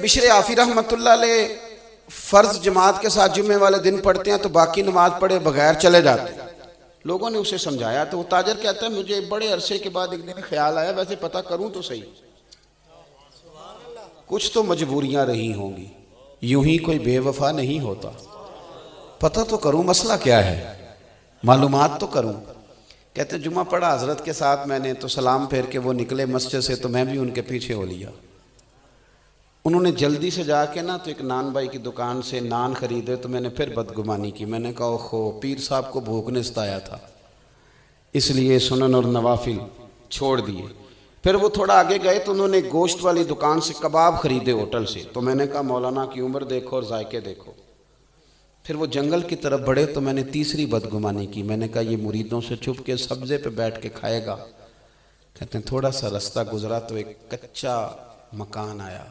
बिशर आफी रहमतुल्लाह अलैह फ़र्ज जमात के साथ जुम्मे वाले दिन पढ़ते हैं तो बाकी नमाज पढ़े बगैर चले जाते हैं। लोगों ने उसे समझाया तो वो ताजर कहता है मुझे बड़े अरसे के बाद एक दिन ख्याल आया वैसे पता करूं तो सही, कुछ तो मजबूरियां रही होंगी, यूं ही कोई बेवफा नहीं होता, पता तो करूं मसला क्या है, मालूमात तो करूं। कहते जुम्मा पढ़ा हजरत के साथ मैंने तो सलाम फेर के वो निकले मस्जिद से तो मैं भी उनके पीछे हो लिया। उन्होंने जल्दी से जाके ना तो एक नान भाई की दुकान से नान खरीदे तो मैंने फिर बदगुमानी की। मैंने कहा ओहो पीर साहब को भूख ने सताया था इसलिए सुनन और नवाफिल छोड़ दिए। फिर वो थोड़ा आगे गए तो उन्होंने गोश्त वाली दुकान से कबाब खरीदे होटल से। तो मैंने कहा मौलाना की उम्र देखो और जायके देखो। फिर वो जंगल की तरफ बढ़े तो मैंने तीसरी बदगुमानी की। मैंने कहा ये मुरीदों से छुप के सब्जे पे बैठ के खाएगा। कहते हैं थोड़ा सा रास्ता गुजरा तो एक कच्चा मकान आया,